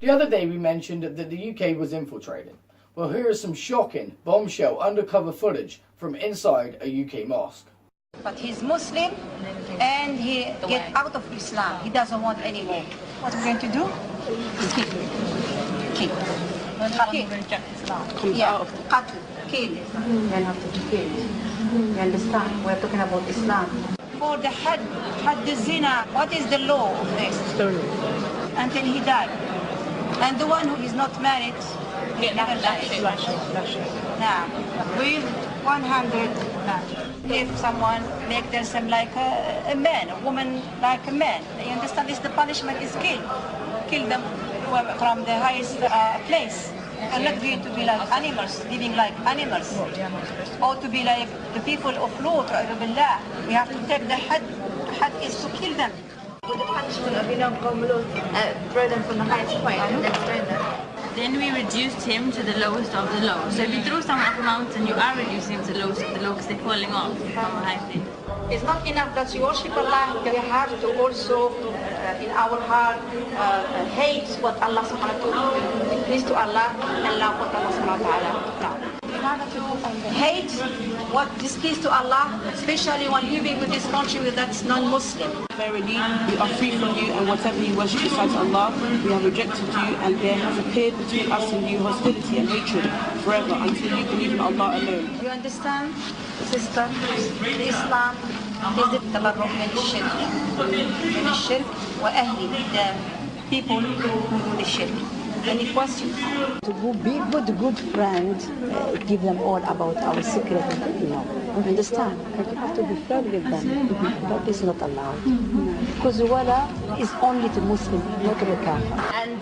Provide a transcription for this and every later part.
The other day we mentioned that the UK was infiltrated. Well, here is some shocking bombshell undercover footage from inside a UK mosque. But he's Muslim and he get out of Islam. He doesn't want any more. What we're going to do is kill him. Kill. Comes out of Qatl. Kill. Then have to be killed. You understand? We're talking about Islam. For the had the zina, what is the law of this? Story. Until he died. And the one who is not married, he never dies. Now, with 100, if someone make themselves like a man, a woman like a man, you understand this, the punishment is kill. Kill them from the highest place. And not going to be like animals, living like animals. Or to be like the people of Lut, we have to take the had is to kill them. With the punishment of throw them from the highest point and then stone them. Then we reduced him to the lowest of the low. So if you throw someone off a mountain, you are reducing him to the lowest of the low because they're falling off from a high place. It's not enough that you worship Allah, we have to also, in our heart, hate what Allah subhanahu wa ta'ala, please to Allah, and love what Allah subhanahu wa ta'ala. We have to hate what displeases to Allah, especially when living with this country that's non-Muslim. Verily, we are free from you, and whatever you worship besides Allah, we have rejected you, and there has appeared between us and you hostility and hatred forever until you believe in Allah alone. You understand, sister? Islam is التبرؤ من الشرك وأهله, the people who do the shirk. Any questions? To be good friend, give them all about our secret, understand? And you have to be friend with them, but it's not allowed. Because wala is only to Muslim, not to the Kafir.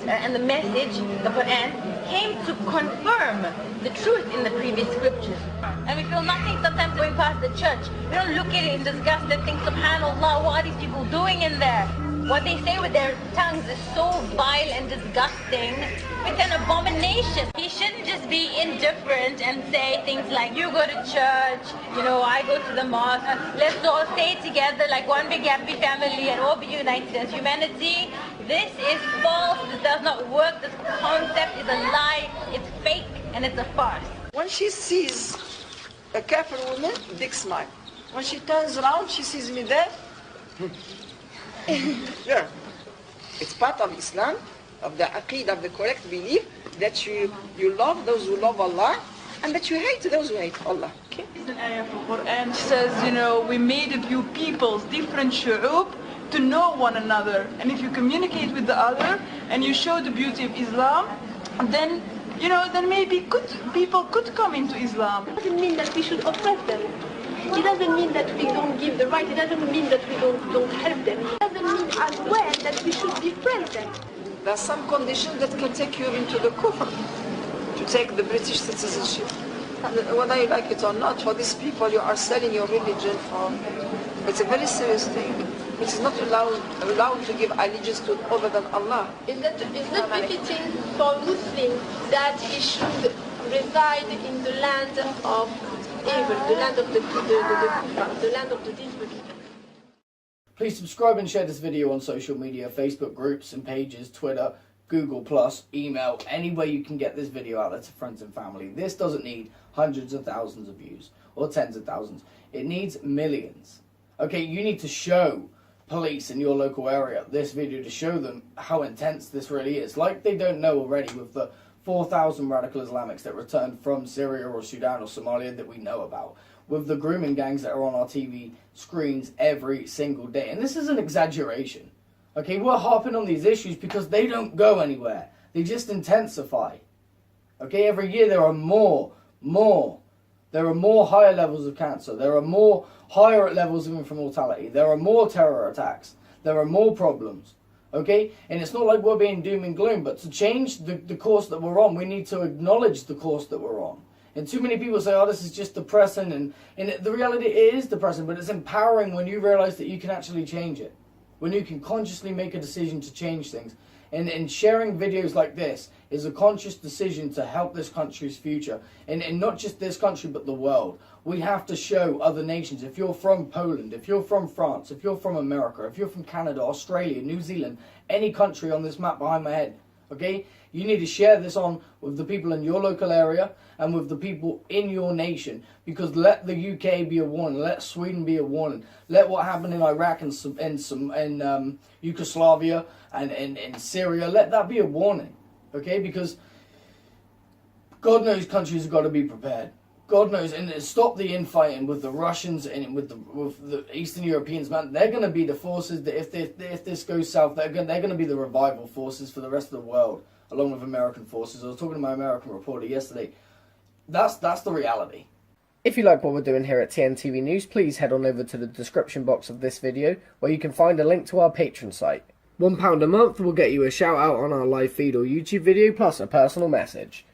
And the message, the Quran, came to confirm the truth in the previous scriptures. And we feel nothing sometimes going past the church. We don't look at it in disgust and think, subhanAllah, what are these people doing in there? What they say with their tongues is so vile and disgusting. It's an abomination. He shouldn't just be indifferent and say things like, you go to church, I go to the mosque. Let's all stay together like one big happy family and all be united as humanity. This is false. This does not work. This concept is a lie. It's fake and it's a farce. When she sees a kafir woman, big smile. When she turns around, she sees me there. Yeah, it's part of Islam, of the aqeedah, of the correct belief, that you love those who love Allah, and that you hate those who hate Allah. Okay? It's an ayah of the Quran says, we made of you peoples, different shu'ub, to know one another. And if you communicate with the other, and you show the beauty of Islam, then, then maybe people could come into Islam. It doesn't mean that we should oppress them. It doesn't mean that we don't give the right. It doesn't mean that we don't help them. It doesn't mean as well that we should befriend them. There are some conditions that can take you into the kufr, to take the British citizenship. Whether you like it or not, for these people you are selling your religion for. It's a very serious thing. It is not allowed to give allegiance to other than Allah. It's not befitting for a Muslim that he should reside in the land of evil, the land of the kufr, the land of the disbelief. Please subscribe and share this video on social media, Facebook groups and pages, Twitter, Google+, email, any way you can get this video out there to friends and family. This doesn't need hundreds of thousands of views or tens of thousands. It needs millions. Okay, you need to show police in your local area this video to show them how intense this really is. Like they don't know already with the 4,000 radical Islamics that returned from Syria or Sudan or Somalia that we know about, with the grooming gangs that are on our TV screens every single day. And this is an exaggeration. Okay, we're harping on these issues because they don't go anywhere. They just intensify. Okay, every year there are more. There are more higher levels of cancer. There are more higher levels of infant mortality. There are more terror attacks. There are more problems. Okay, and it's not like we're being doom and gloom, but to change the course that we're on, we need to acknowledge the course that we're on. And too many people say, oh, this is just depressing, and the reality, it is depressing, but it's empowering when you realize that you can actually change it. When you can consciously make a decision to change things. And sharing videos like this is a conscious decision to help this country's future. And not just this country, but the world. We have to show other nations. If you're from Poland, if you're from France, if you're from America, if you're from Canada, Australia, New Zealand, any country on this map behind my head, Okay? You need to share this on with the people in your local area and with the people in your nation, because let the UK be a warning, let Sweden be a warning, let what happened in Iraq and in Yugoslavia and in Syria, let that be a warning, okay? Because God knows countries have got to be prepared. God knows, and stop the infighting with the Russians and with the Eastern Europeans, man. They're going to be the forces that if this goes south, they're going to be the revival forces for the rest of the world, along with American forces. I was talking to my American reporter yesterday. That's the reality. If you like what we're doing here at TNTV News, please head on over to the description box of this video, where you can find a link to our Patreon site. £1 a month will get you a shout out on our live feed or YouTube video, plus a personal message.